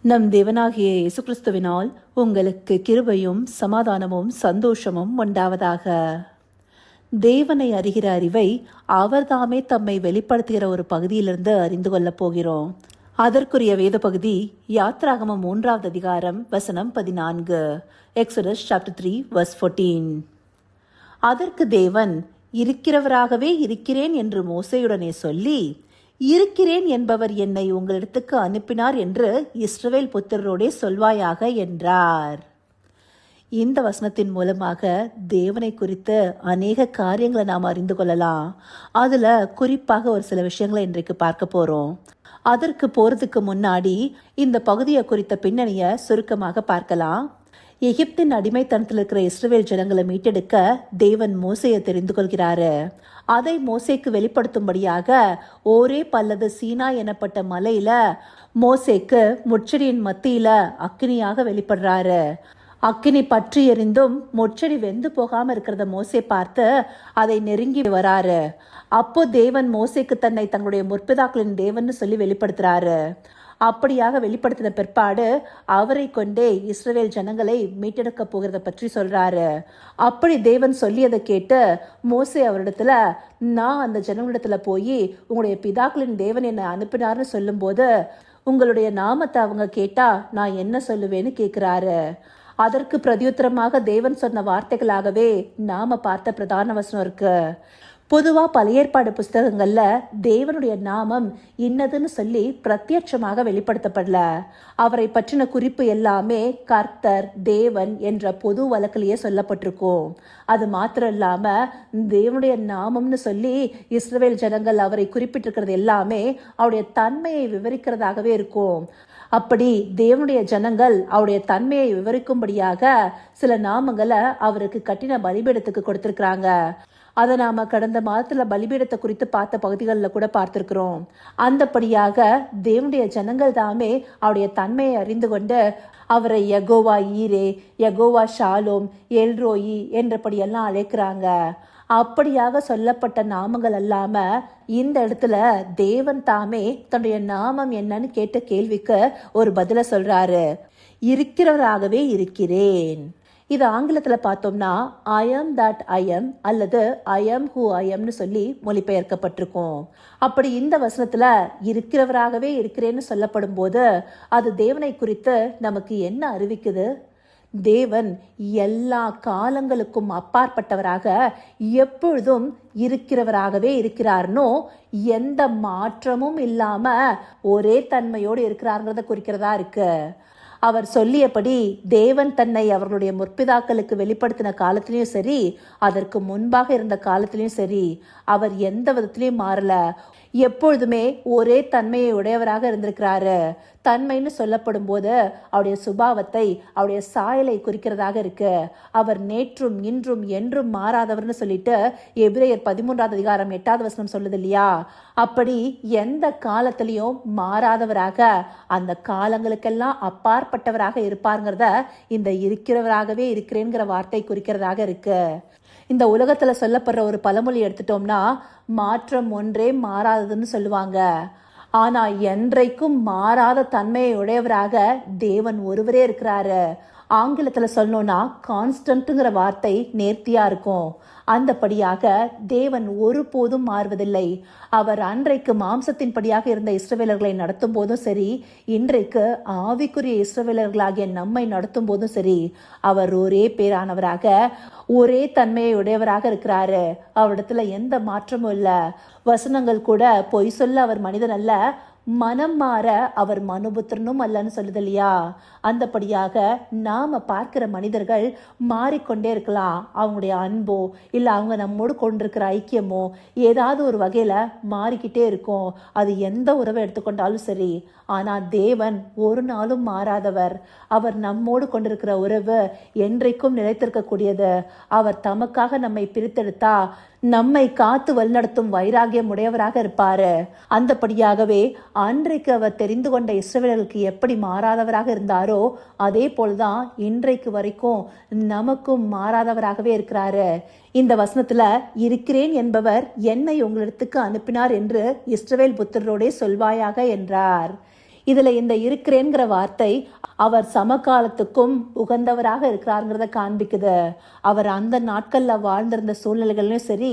நம் தேவனாகிய இயேசு கிறிஸ்துவினால் உங்களுக்கு கிருபையும் சமாதானமும் சந்தோஷமும் உண்டாவதாக. தேவனை அறிகிற அறிவை அவர்தாமே தம்மை வெளிப்படுத்துகிற ஒரு பகுதியிலிருந்து அறிந்து கொள்ளப் போகிறோம். அதற்குரிய வேத பகுதி யாத்ராகமம் 3வது அதிகாரம் வசனம் 14. Exodus chapter 3 verse 14. அதற்கு தேவன் இருக்கிறவராகவே இருக்கிறேன் என்று மோசேயுடனே சொல்லி, இருக்கிறேன் என்பவர் என்னை உங்களிடத்துக்கு அனுப்பினார் என்று இஸ்ரவேல் புத்திரரோடே சொல்வாயாக என்றார். இந்த வசனத்தின் மூலமாக தேவனை குறித்த அநேக காரியங்களை நாம் அறிந்து கொள்ளலாம். அதுல குறிப்பாக ஒரு சில விஷயங்களை இன்றைக்கு பார்க்க போறோம். அதற்கு போறதுக்கு முன்னாடி இந்த பகுதியை குறித்த பின்னணியை சுருக்கமாக பார்க்கலாம். எகிப்தின் அடிமைத்தனத்தில் இருக்கிற இஸ்ரவேல் ஜனங்களை மீட்டெடுக்க தேவன் மோசையை தெரிந்து கொள்கிறாரு. அதை மோசேக்கு வெளிப்படுத்தும்படியாக ஓரேப் அல்லது சீனா எனப்பட்ட மலையில மோசேக்கு முட்செடியின் மத்தியில அக்கினியாக வெளிப்படுறாரு. அக்கினி பற்றி எரிந்தும் முட்செடி வெந்து போகாம இருக்கிறத மோசே பார்த்து அதை நெருங்கி வராரு. அப்போ தேவன் மோசேக்கு தன்னை தங்களுடைய முற்பிதாக்களின் தேவன் சொல்லி வெளிப்படுத்துறாரு. அப்படியாக வெளிப்படுத்தின பிற்பாடு அவரை கொண்டே இஸ்ரவேல் ஜனங்களை மீட்டெடுக்க போகிறத பற்றி சொல்றாரு. அப்படி தேவன் சொல்லியதை கேட்டு மோசே அவரிடத்துல, நான் அந்த ஜனங்களிடத்துல போய் உங்களுடைய பிதாக்களின் தேவன் என்னை அனுப்பினார்னு சொல்லும் போது உங்களுடைய நாமத்தை அவங்க கேட்டா நான் என்ன சொல்லுவேன்னு கேட்கிறாரு. அதற்கு பிரதியுத்தரமாக தேவன் சொன்ன வார்த்தைகளாகவே நாம பார்த்த பிரதான வசனம் இருக்கு. பொதுவா பழைய ஏற்பாடு புஸ்தகங்கள்ல தேவனுடைய நாமம் இன்னதுன்னு சொல்லி பிரத்யட்சமாக வெளிப்படுத்தப்படல. அவரை பற்றின குறிப்பு எல்லாமே கர்த்தர், தேவன் என்ற பொது வழக்கிலேயே சொல்லப்பட்டிருக்கும். அது மாத்திரம் இல்லாம தேவனுடைய நாமம்னு சொல்லி இஸ்ரவேல் ஜனங்கள் அவரை குறிப்பிட்டிருக்கிறது எல்லாமே அவருடைய தன்மையை விவரிக்கிறதாகவே இருக்கும். அப்படி தேவனுடைய ஜனங்கள் அவருடைய தன்மையை விவரிக்கும்படியாக சில நாமங்களை அவருக்கு கட்டின பலிபீடத்துக்கு கொடுத்திருக்கிறாங்க. அதை நாம கடந்த மாதத்துல பலிபீடத்தை குறித்து பார்த்த பகுதிகளில் கூட பார்த்திருக்கிறோம். அந்தபடியாக தேவனுடைய ஜனங்கள் தாமே அவருடைய தன்மையை அறிந்து கொண்டு அவரை யெகோவா ஈரே, யெகோவா ஷாலோம், எல்ரோயி என்றபடியெல்லாம் அழைக்கிறாங்க. அப்படியாக சொல்லப்பட்ட நாமங்கள் அல்லாம இந்த இடத்துல தேவன் தாமே தன்னுடைய நாமம் என்னன்னு கேட்ட கேள்விக்கு ஒரு பதில சொல்றாரு. இருக்கிறவராகவே இருக்கிறேன். இது ஆங்கிலத்துல பார்த்தோம்னா I am that I am அல்லது ஐ எம் ஹூ ஐ எம்னு சொல்லி மொழிபெயர்க்கப்பட்டிருக்கும். அப்படி இந்த வசனத்துல இருக்கிறவராகவே இருக்கிறேன்னு சொல்லப்படும் போது அது தேவனை குறித்து நமக்கு என்ன அறிவிக்குது? தேவன் எல்லா காலங்களுக்கும் அப்பாற்பட்டவராக எப்பொழுதும் இருக்கிறவராகவே இருக்கிறார்னோ எந்த மாற்றமும் இல்லாம ஒரே தன்மையோடு இருக்கிறாருங்கிறத குறிக்கிறதா இருக்கு. அவர் சொல்லியபடி தேவன் தன்னை அவர்களுடைய முற்பிதாக்களுக்கு வெளிப்படுத்தின காலத்திலையும் சரி, அதற்கு முன்பாக இருந்த காலத்திலையும் சரி, அவர் எந்த விதத்திலையும் மாறல. எப்பொழுதுமே ஒரே தன்மையை உடையவராக இருந்திருக்கிறாரு. தன்மைன்னு சொல்லப்படும் போது அவருடைய சுபாவத்தை, அவருடைய சாயலை குறிக்கிறதாக இருக்கு. அவர் நேற்றும் இன்றும் என்றும் மாறாதவர்னு சொல்லிட்டு எபிரேயர் 13வது அதிகாரம் 8வது வசனம் சொல்லுது இல்லையா? அப்படி எந்த காலத்திலையும் மாறாதவராக, அந்த காலங்களுக்கெல்லாம் அப்பாற்பட்டவராக இருப்பாருங்கிறத இந்த இருக்கிறவராகவே இருக்கிறேங்கிற வார்த்தை குறிக்கிறதாக இருக்கு. இந்த உலகத்துல சொல்லப்படுற ஒரு பழமொழி எடுத்துட்டோம்னா, மாற்றம் ஒன்றே மாறாததுன்னு சொல்லுவாங்க. ஆனா என்றைக்கும் மாறாத தன்மையை உடையவராக தேவன் ஒருவரே இருக்கிறாரு. ஆங்கிலத்துல சொல்லணும்னா கான்ஸ்டன்ட்ங்கிற வார்த்தை நேர்த்தியா இருக்கும். அந்தபடியாக தேவன் ஒருபோதும் மாறுவதில்லை. அவர் அன்றைக்கு மாம்சத்தின்படியாக இருந்த இஸ்ரவேலர்களை நடத்தும் போதும் சரி, இன்றைக்கு ஆவிக்குரிய இஸ்ரவேலர்களாகிய நம்மை நடத்தும் போதும் சரி, அவர் ஒரே பேரானவராக, ஒரே தன்மையை உடையவராக இருக்கிறாரு. அவரிடத்துல எந்த மாற்றமும் இல்ல. வசனங்கள் கூட பொய் சொல்ல அவர் மனிதன் அல்ல, மனம் மாற அவர் மனுபுத்திரனும் அல்லன்னு சொல்லுது இல்லையா? அந்தபடியாக நாம பார்க்கிற மனிதர்கள் மாறிக்கொண்டே இருக்கலாம். அவங்களுடைய அன்போ இல்ல அவங்க நம்மோடு கொண்டிருக்கிற ஐக்கியமோ ஏதாவது ஒரு வகையில மாறிக்கிட்டே இருக்கும். அது எந்த உறவை எடுத்துக்கொண்டாலும் சரி. ஆனா தேவன் ஒரு நாளும் மாறாதவர். அவர் நம்மோடு கொண்டிருக்கிற உறவு என்றைக்கும் நிலைத்திருக்கக்கூடியது. அவர் தமக்காக நம்மை பிரித்தெடுத்தா நம்மை காத்து வழிநடத்தும் வைராகியம் உடையவராக இருப்பாரு. அந்தபடியாகவே அன்றைக்கு அவர் தெரிந்து கொண்ட இஸ்ரவேலர்களுக்கு எப்படி மாறாதவராக இருந்தாரோ அதே போல்தான் இன்றைக்கு வரைக்கும் நமக்கும் மாறாதவராகவே இருக்கிறாரு. இந்த வசனத்துல இருக்கிறேன் என்பவர் என்னை உங்களிடத்துக்கு அனுப்பினார் என்று இஸ்ரவேல் புத்திரரோடே சொல்வாயாக என்றார். இதுல இந்த இருக்கிறேங்கிற வார்த்தை அவர் சமகாலத்துக்கும் உகந்தவராக இருக்கிறாருங்கிறத காண்பிக்குது. அவர் அந்த நாட்கள்ல வாழ்ந்திருந்த சூழ்நிலைகள்லயும் சரி,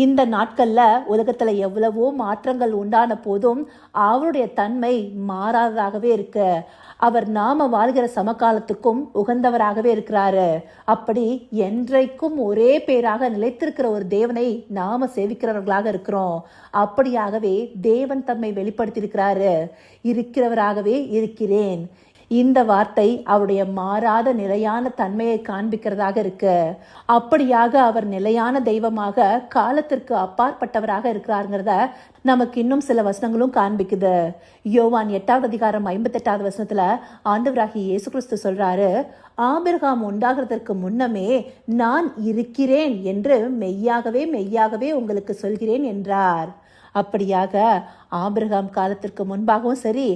இந்த நாட்கள்ல உலகத்துல எவ்வளவோ மாற்றங்கள் உண்டான போதும் அவருடைய தன்மை மாறாததாகவே இருக்கு. அவர் நாம வாழ்கிற சமகாலத்துக்கும் உகந்தவராகவே இருக்கிறாரு. அப்படி என்றைக்கும் ஒரே பேராக நிலைத்திருக்கிற ஒரு தேவனை நாம சேவிக்கிறவர்களாக இருக்கிறோம். அப்படியாகவே தேவன் தம்மை வெளிப்படுத்தியிருக்கிறாரு. இருக்கிறவராகவே இருக்கிறேன். இந்த வார்த்தை அவருடைய மாறாத நிலையான தன்மையை காண்பிக்கிறதாக இருக்கு. அப்படியாக அவர் நிலையான தெய்வமாக காலத்திற்கு அப்பாற்பட்டவராக இருக்கிறாருங்கிறத நமக்கு இன்னும் சில வசனங்களும் காண்பிக்குது. யோவான் 8வது அதிகாரம் 58வது வசனத்துல ஆண்டவராகிய இயேசு கிறிஸ்து சொல்றாரு, ஆபிரகாம் உண்டாகிறதற்கு முன்னமே நான் இருக்கிறேன் என்று மெய்யாகவே மெய்யாகவே உங்களுக்கு சொல்கிறேன் என்றார். அப்படியாக ஆபிரகாம் காலத்திற்கு முன்பாகவும் சரி,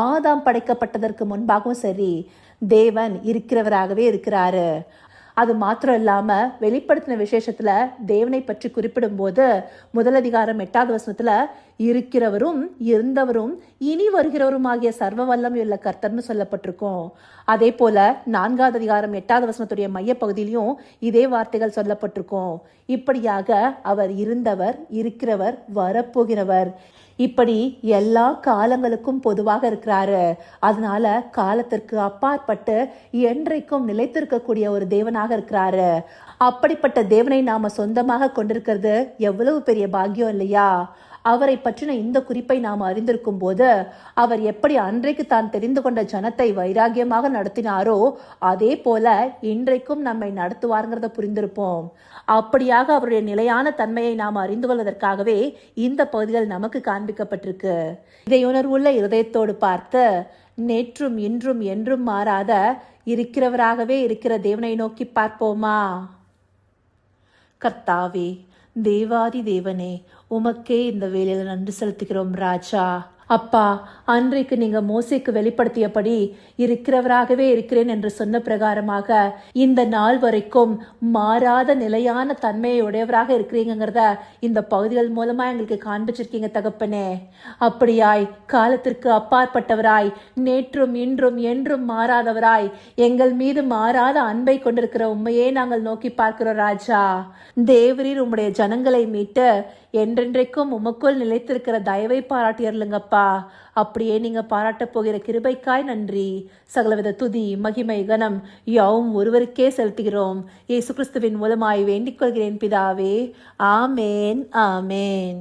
ஆதாம் படைக்கப்பட்டதற்கு முன்பாகவும் சரி, தேவன் இருக்கிறவராகவே இருக்கிறாரு. அது மாத்திரம் இல்லாம வெளிப்படுத்தின விசேஷத்துல தேவனை பற்றி குறிப்பிடும் போது 1 அதிகாரம் 8வது வசனத்துல இருக்கிறவரும் இருந்தவரும் இனி வருகிறவரும் ஆகிய சர்வ வல்லமையுள்ள கர்த்தர்னு சொல்லப்பட்டிருக்கும். அதே போல 4வது அதிகாரம் 8வது வசனத்துடைய மைய பகுதியிலையும் இதே வார்த்தைகள் சொல்லப்பட்டிருக்கும். இப்படியாக அவர் இருந்தவர், இருக்கிறவர், வரப்போகிறவர், இப்படி எல்லா காலங்களுக்கும் பொதுவாக இருக்கிறாரு. அதனால காலத்திற்கு அப்பாற்பட்டு என்றைக்கும் நிலைத்திருக்கக்கூடிய ஒரு தேவனாக இருக்கிறாரு. அப்படிப்பட்ட தேவனை நாம சொந்தமாக கொண்டிருக்கிறது எவ்வளவு பெரிய பாக்கியம் இல்லையா? அவரை பற்றின இந்த குறிப்பை நாம் அறிந்திருக்கும் போது அவர் எப்படி அன்றைக்கு தான் தெரிந்து கொண்ட ஜனத்தை வைராகியமாக நடத்தினாரோ அதே போல இன்றைக்கும் நம்மை நடத்துவாருங்கிறத புரிந்திருப்போம். அப்படியாக அவருடைய நிலையான தன்மையை நாம் அறிந்து கொள்வதற்காகவே இந்த பகுதிகள் நமக்கு காண்பிக்கப்பட்டிருக்கு. இதை உணர்வுள்ள இருதயத்தோடு பார்த்து நேற்றும் இன்றும் என்றும் மாறாத இருக்கிறவராகவே இருக்கிற தேவனை நோக்கி பார்ப்போமா? கர்த்தாவே, தேவாதி தேவனே, உமக்கே இந்த வேலையில நன்றி செலுத்துகிறோம் ராஜா. அப்பா, அன்றைக்கு நீங்க மோசேக்கு வெளிப்படுத்தியபடி இருக்கிறவராகவே இருக்கிறேன் என்று சொன்ன பிரகாரமாக இந்த நாள் வரைக்கும் மாறாத நிலையான தன்மையை உடையவராக இருக்கிறீங்கிறத இந்த பகுதிகள் மூலமா எங்களுக்கு காண்பிச்சிருக்கீங்க தகப்பனே. அப்படியாய் காலத்திற்கு அப்பாற்பட்டவராய், நேற்றும் இன்றும் என்றும் மாறாதவராய், எங்கள் மீது மாறாத அன்பை கொண்டிருக்கிற உண்மையே நாங்கள் நோக்கி பார்க்கிறோம் ராஜா. தேவரீர் உம்முடைய ஜனங்களை மீட்டு என்றென்றைக்கும் உமக்குள் நிலைத்திருக்கிற தயவை பாராட்டியர்லுங்கப்பா. அப்படியே நீங்க பாராட்ட போகிற கிருபைக்காய் நன்றி. சகலவித துதி, மகிமை, கனம் யாவும் ஒருவருக்கே செலுத்துகிறோம். இயேசு கிறிஸ்துவின் மூலமாய் வேண்டிக் கொள்கிறேன் பிதாவே. ஆமேன், ஆமேன்.